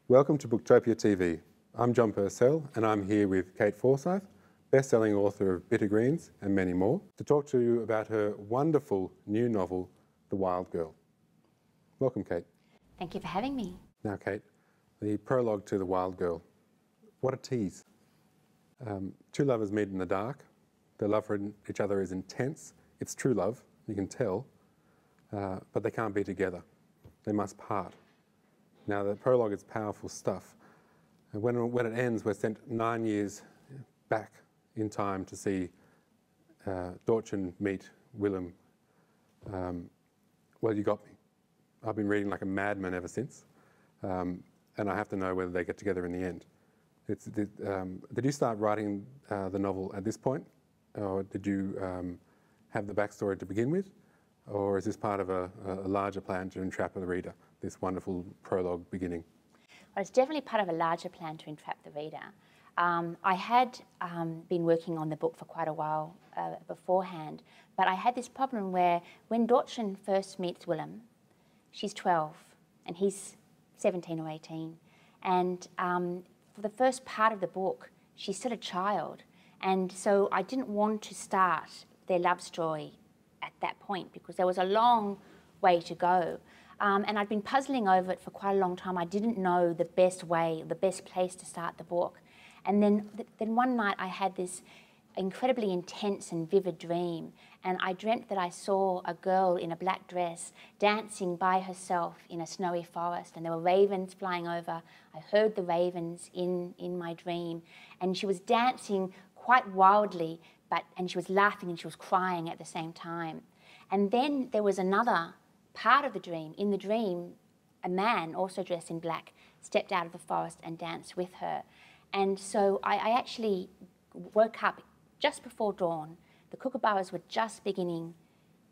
Welcome to Booktopia TV. I'm John Purcell and I'm here with Kate Forsyth, best-selling author of Bitter Greens and many more, to talk to you about her wonderful new novel, The Wild Girl. Welcome, Kate. Thank you for having me. Now, Kate, the prologue to The Wild Girl. What a tease. Two lovers meet in the dark. Their love for each other is intense. It's true love, you can tell, but they can't be together. They must part. Now, the prologue is powerful stuff. And when it ends, we're sent 9 years back in time to see Dortchen meet Wilhelm. Well, you got me. I've been reading like a madman ever since, and I have to know whether they get together in the end. Did you start writing the novel at this point, or did you have the backstory to begin with, or is this part of a larger plan to entrap the reader, this wonderful prologue beginning? Well, it's definitely part of a larger plan to entrap the reader. I had been working on the book for quite a while beforehand, but I had this problem where when Dortchen first meets Wilhelm, she's 12 and he's 17 or 18, and for the first part of the book, she's still a child, and so I didn't want to start their love story at that point because there was a long way to go. And I'd been puzzling over it for quite a long time. I didn't know the best way, the best place to start the book. And then one night I had this incredibly intense and vivid dream, and I dreamt that I saw a girl in a black dress dancing by herself in a snowy forest, and there were ravens flying over. I heard the ravens in my dream, and she was dancing quite wildly, and she was laughing and she was crying at the same time. And then there was another part of the dream. In the dream, a man, also dressed in black, stepped out of the forest and danced with her. And so I actually woke up just before dawn. The kookaburras were just beginning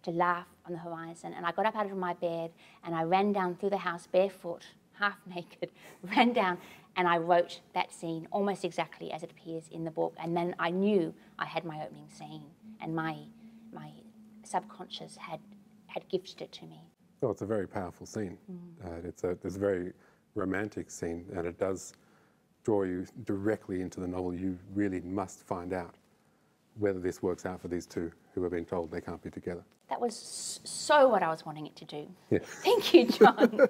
to laugh on the horizon, and I got up out of my bed and I ran down through the house barefoot, half naked, ran down, and I wrote that scene almost exactly as it appears in the book. And then I knew I had my opening scene, and my subconscious had gifted it to me. Oh, it's a very powerful scene. It's a very romantic scene, and it does draw you directly into the novel. You really must find out whether this works out for these two who are being told they can't be together. That was so what I was wanting it to do. Yeah. Thank you, John.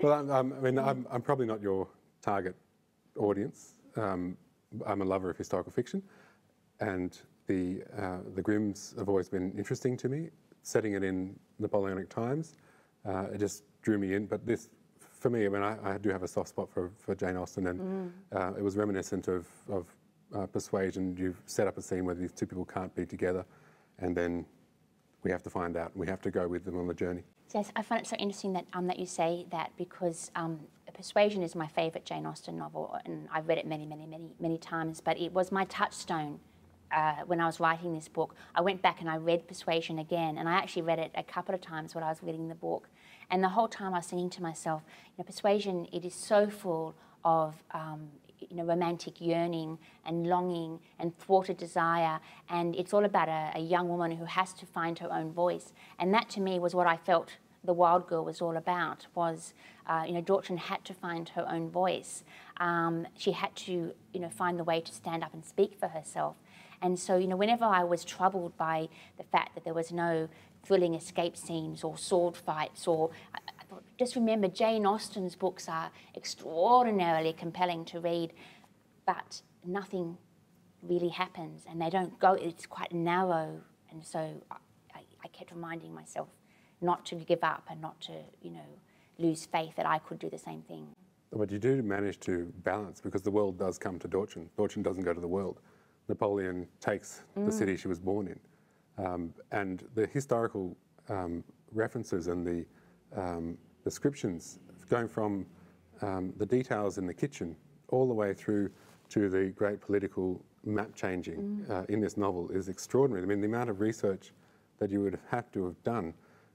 Well, I'm probably not your target audience. I'm a lover of historical fiction, and the Grimms have always been interesting to me. Setting it in Napoleonic times, it just drew me in. But this, for me, I do have a soft spot for Jane Austen, and it was reminiscent of Persuasion. You've set up a scene where these two people can't be together, and then we have to find out. We have to go with them on the journey. Yes, I find it so interesting that you say that, because Persuasion is my favourite Jane Austen novel, and I've read it many times. But it was my touchstone when I was writing this book. I went back and I read Persuasion again, and I actually read it a couple of times when I was reading the book. And the whole time I was thinking to myself, Persuasion, it is so full of romantic yearning and longing and thwarted desire, and it's all about a young woman who has to find her own voice. And that to me was what I felt The Wild Girl was all about, was Dortchen had to find her own voice. She had to find the way to stand up and speak for herself. And so whenever I was troubled by the fact that there was no thrilling escape scenes or sword fights, or I thought, just remember, Jane Austen's books are extraordinarily compelling to read, but nothing really happens, and they don't go, it's quite narrow. And so I kept reminding myself not to give up and not to lose faith that I could do the same thing. But you do manage to balance, because the world does come to Dortchen. Dortchen doesn't go to the world. Napoleon takes the city she was born in. And the historical references and the descriptions, going from the details in the kitchen all the way through to the great political map changing in this novel, is extraordinary. I mean, the amount of research that you would have had to have done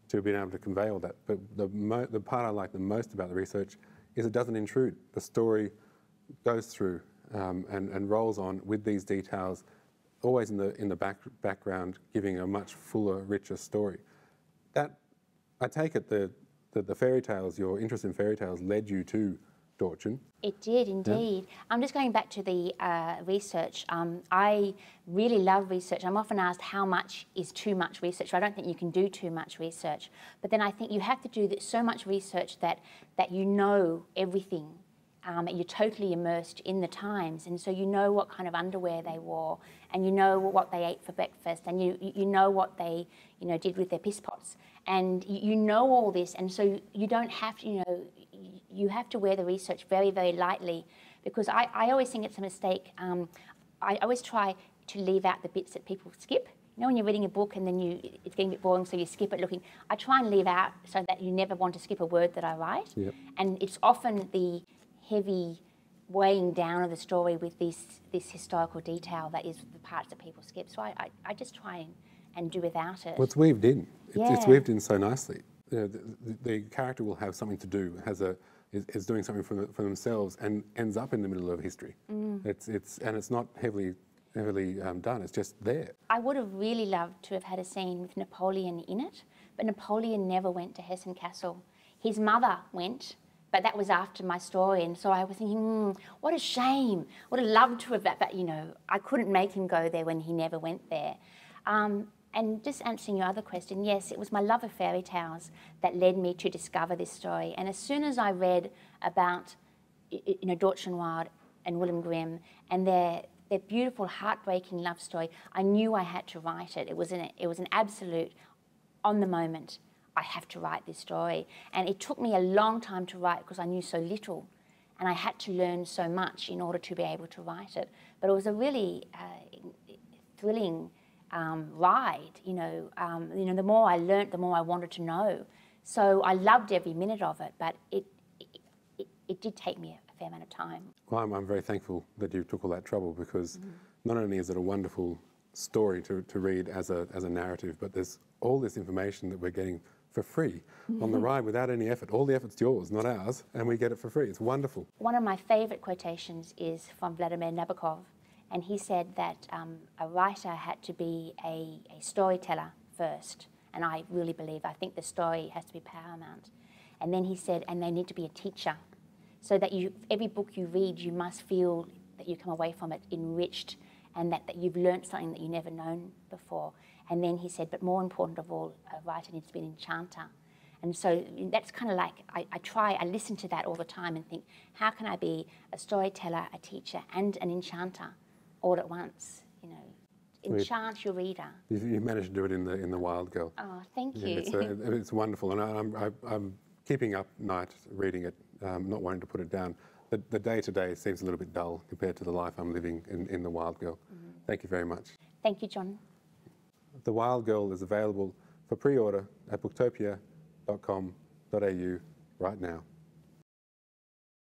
to have been able to convey all that. But the part I like the most about the research is it doesn't intrude. The story goes through and rolls on with these details, always in the background, giving a much fuller, richer story. That, I take it, the fairy tales, your interest in fairy tales led you to Dortchen. It did indeed. Yeah. I'm just going back to the research. I really love research. I'm often asked how much is too much research. I don't think you can do too much research, but then I think you have to do so much research that you know everything. You're totally immersed in the times, and so you know what kind of underwear they wore, and you know what they ate for breakfast, and you know what they did with their piss pots, and you know all this, and so you don't have to you have to wear the research very, very lightly, because I always think it's a mistake. I always try to leave out the bits that people skip. You know, when you're reading a book and then it's getting a bit boring, so you skip it looking. I try and leave out so that you never want to skip a word that I write. Yep. And it's often the heavy weighing down of the story with this historical detail that is the parts that people skip. So I just try and do without it. Well, it's weaved in. It's weaved in so nicely. The character will have something to do, is doing something for themselves, and ends up in the middle of history. It's not heavily done. It's just there. I would have really loved to have had a scene with Napoleon in it, but Napoleon never went to Hessen-Cassel. His mother went, but that was after my story, and so I was thinking, what a shame. Would have loved to have that, but I couldn't make him go there when he never went there. And just answering your other question, yes, it was my love of fairy tales that led me to discover this story. And as soon as I read about Dortchen Wild and Wilhelm Grimm and their beautiful, heartbreaking love story, I knew I had to write it. It was an absolute, on the moment, I have to write this story. And it took me a long time to write because I knew so little, and I had to learn so much in order to be able to write it. But it was a really thrilling ride. The more I learnt, the more I wanted to know. So I loved every minute of it, but it did take me a fair amount of time. Well, I'm very thankful that you took all that trouble, because not only is it a wonderful story to read as a narrative, but there's all this information that we're getting for free on the ride without any effort. All the effort's yours, not ours, and we get it for free. It's wonderful. One of my favourite quotations is from Vladimir Nabokov, and he said that a writer had to be a storyteller first, and I really believe, I think the story has to be paramount. And then he said, and they need to be a teacher, so that every book you read, you must feel that you come away from it enriched, and that you've learnt something that you've never known before. And then he said, but more important of all, a writer needs to be an enchanter. And so that's kind of like, I listen to that all the time and think, how can I be a storyteller, a teacher, and an enchanter all at once? Enchant your reader. You managed to do it in the Wild Girl. Oh, thank you. It's wonderful, and I'm keeping up night reading it, not wanting to put it down. The day-to-day seems a little bit dull compared to the life I'm living in the Wild Girl. Thank you very much. Thank you, John. The Wild Girl is available for pre-order at booktopia.com.au right now.